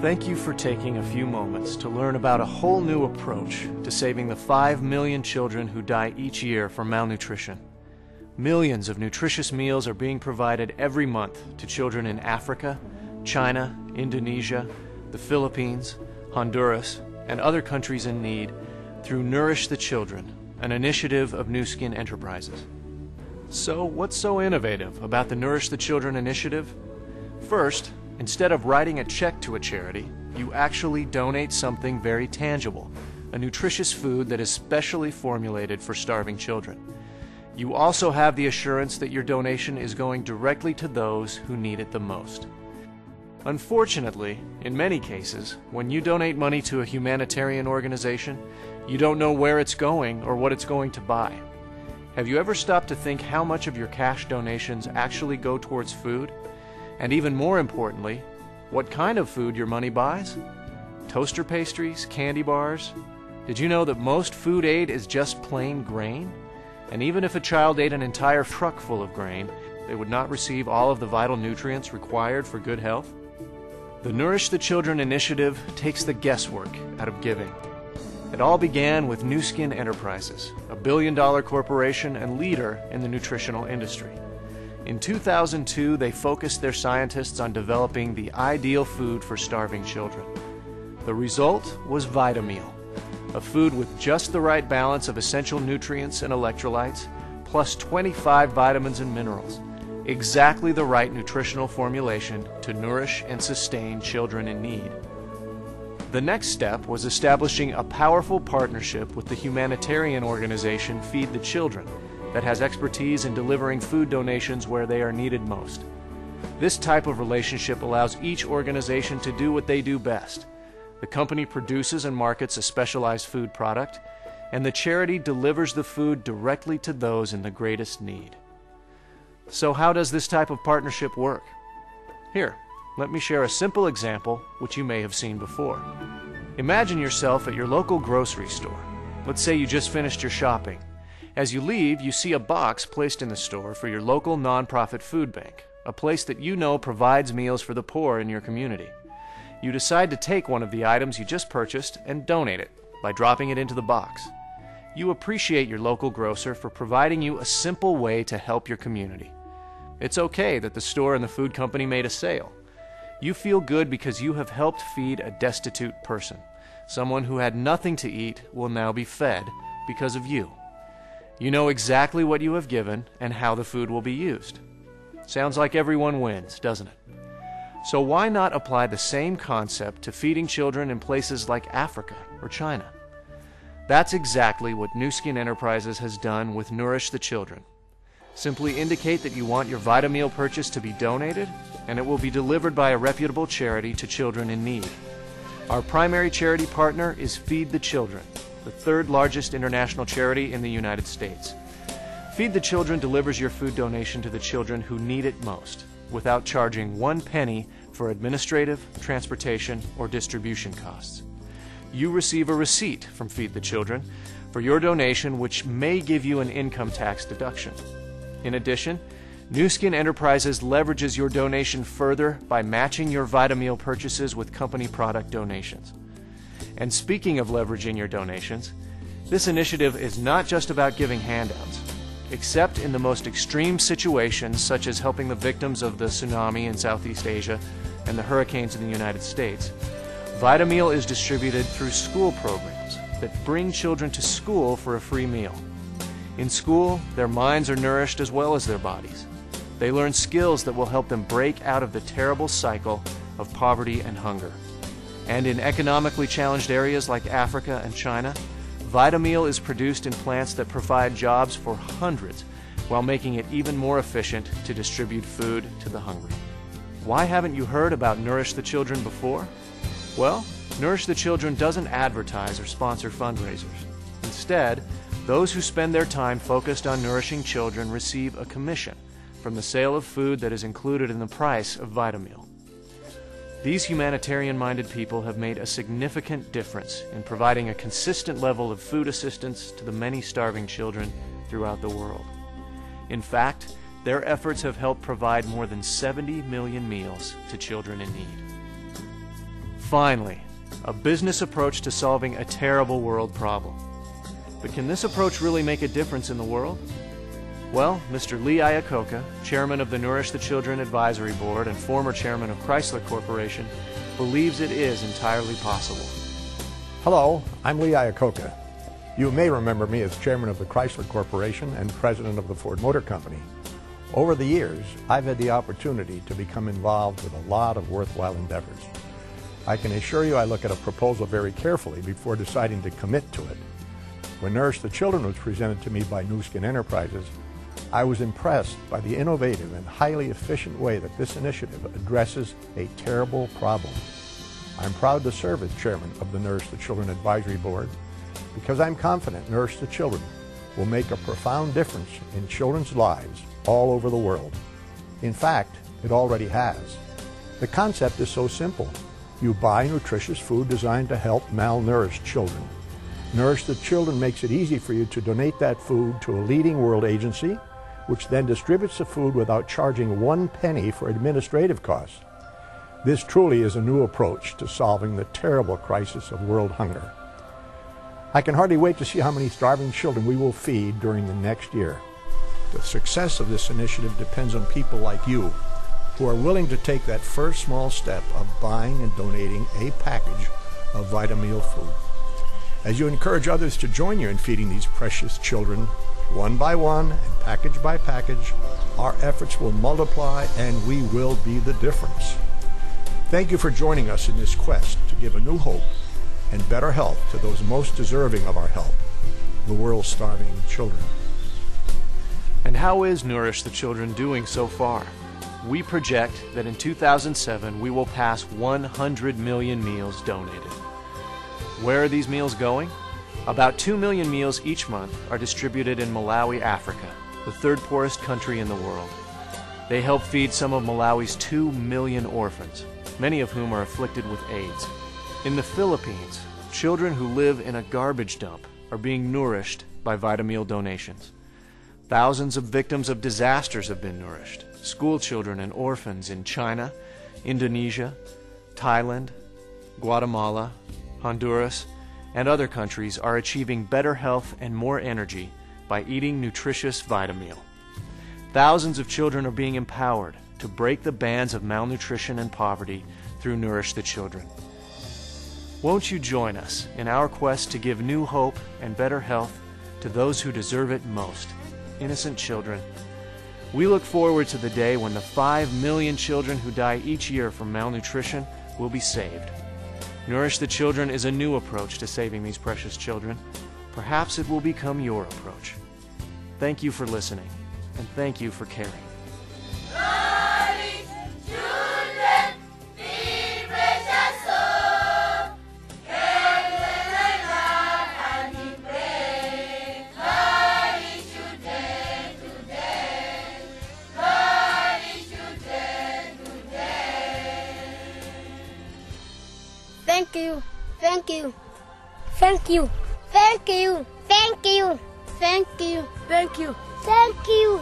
Thank you for taking a few moments to learn about a whole new approach to saving the 5 million children who die each year from malnutrition. Millions of nutritious meals are being provided every month to children in Africa, China, Indonesia, the Philippines, Honduras, and other countries in need through Nourish the Children, an initiative of Nu Skin Enterprises. So, what's so innovative about the Nourish the Children initiative? First, instead of writing a check to a charity, you actually donate something very tangible, a nutritious food that is specially formulated for starving children. You also have the assurance that your donation is going directly to those who need it the most. Unfortunately, in many cases, when you donate money to a humanitarian organization, you don't know where it's going or what it's going to buy. Have you ever stopped to think how much of your cash donations actually go towards food? And even more importantly, what kind of food your money buys? Toaster pastries, candy bars? Did you know that most food aid is just plain grain? And even if a child ate an entire truck full of grain, they would not receive all of the vital nutrients required for good health? The Nourish the Children initiative takes the guesswork out of giving. It all began with Nu Skin Enterprises, a billion-dollar corporation and leader in the nutritional industry. In 2002, they focused their scientists on developing the ideal food for starving children. The result was Vitameal, a food with just the right balance of essential nutrients and electrolytes, plus 25 vitamins and minerals, exactly the right nutritional formulation to nourish and sustain children in need. The next step was establishing a powerful partnership with the humanitarian organization Feed the Children, that has expertise in delivering food donations where they are needed most. This type of relationship allows each organization to do what they do best. The company produces and markets a specialized food product, and the charity delivers the food directly to those in the greatest need. So how does this type of partnership work? Here, let me share a simple example which you may have seen before. Imagine yourself at your local grocery store. Let's say you just finished your shopping. As you leave, you see a box placed in the store for your local nonprofit food bank, a place that you know provides meals for the poor in your community. You decide to take one of the items you just purchased and donate it by dropping it into the box. You appreciate your local grocer for providing you a simple way to help your community. It's okay that the store and the food company made a sale. You feel good because you have helped feed a destitute person. Someone who had nothing to eat will now be fed because of you. You know exactly what you have given and how the food will be used. Sounds like everyone wins, doesn't it? So why not apply the same concept to feeding children in places like Africa or China? That's exactly what Nu Skin Enterprises has done with Nourish the Children. Simply indicate that you want your Vitameal purchase to be donated, and it will be delivered by a reputable charity to children in need. Our primary charity partner is Feed the Children, the third largest international charity in the United States. Feed the Children delivers your food donation to the children who need it most, without charging 1 penny for administrative, transportation, or distribution costs. You receive a receipt from Feed the Children for your donation, which may give you an income tax deduction. In addition, Nu Skin Enterprises leverages your donation further by matching your Vitameal purchases with company product donations. And speaking of leveraging your donations, this initiative is not just about giving handouts. Except in the most extreme situations, such as helping the victims of the tsunami in Southeast Asia and the hurricanes in the United States, Vitameal is distributed through school programs that bring children to school for a free meal. In school, their minds are nourished as well as their bodies. They learn skills that will help them break out of the terrible cycle of poverty and hunger. And in economically challenged areas like Africa and China, Vitameal is produced in plants that provide jobs for hundreds, while making it even more efficient to distribute food to the hungry. Why haven't you heard about Nourish the Children before? Well, Nourish the Children doesn't advertise or sponsor fundraisers. Instead, those who spend their time focused on nourishing children receive a commission from the sale of food that is included in the price of Vitameal. These humanitarian-minded people have made a significant difference in providing a consistent level of food assistance to the many starving children throughout the world. In fact, their efforts have helped provide more than 70 million meals to children in need. Finally, a business approach to solving a terrible world problem. But can this approach really make a difference in the world? Well, Mr. Lee Iacocca, chairman of the Nourish the Children Advisory Board and former chairman of Chrysler Corporation, believes it is entirely possible. Hello, I'm Lee Iacocca. You may remember me as chairman of the Chrysler Corporation and president of the Ford Motor Company. Over the years, I've had the opportunity to become involved with a lot of worthwhile endeavors. I can assure you I look at a proposal very carefully before deciding to commit to it. When Nourish the Children was presented to me by New Skin Enterprises, I was impressed by the innovative and highly efficient way that this initiative addresses a terrible problem. I'm proud to serve as chairman of the Nourish the Children Advisory Board because I'm confident Nourish the Children will make a profound difference in children's lives all over the world. In fact, it already has. The concept is so simple. You buy nutritious food designed to help malnourished children. Nourish the Children makes it easy for you to donate that food to a leading world agency, which then distributes the food without charging 1 penny for administrative costs. This truly is a new approach to solving the terrible crisis of world hunger. I can hardly wait to see how many starving children we will feed during the next year. The success of this initiative depends on people like you who are willing to take that first small step of buying and donating a package of Vitameal food. As you encourage others to join you in feeding these precious children, one by one and package by package, our efforts will multiply and we will be the difference. Thank you for joining us in this quest to give a new hope and better health to those most deserving of our help, the world's starving children. And how is Nourish the Children doing so far? We project that in 2007 we will pass 100 million meals donated. Where are these meals going? About 2 million meals each month are distributed in Malawi, Africa, the third poorest country in the world. They help feed some of Malawi's 2 million orphans, many of whom are afflicted with AIDS. In the Philippines, children who live in a garbage dump are being nourished by Vitameal donations. Thousands of victims of disasters have been nourished. School children and orphans in China, Indonesia, Thailand, Guatemala, Honduras, and other countries are achieving better health and more energy by eating nutritious Vitameal. Thousands of children are being empowered to break the bands of malnutrition and poverty through Nourish the Children. Won't you join us in our quest to give new hope and better health to those who deserve it most, innocent children? We look forward to the day when the 5 million children who die each year from malnutrition will be saved. Nourish the Children is a new approach to saving these precious children. Perhaps it will become your approach. Thank you for listening, and thank you for caring. Nourish children, feed precious souls. Care and love and we pray. Nourish children today. Nourish children today. Thank you, thank you, thank you, thank you, thank you, thank you, thank you, thank you.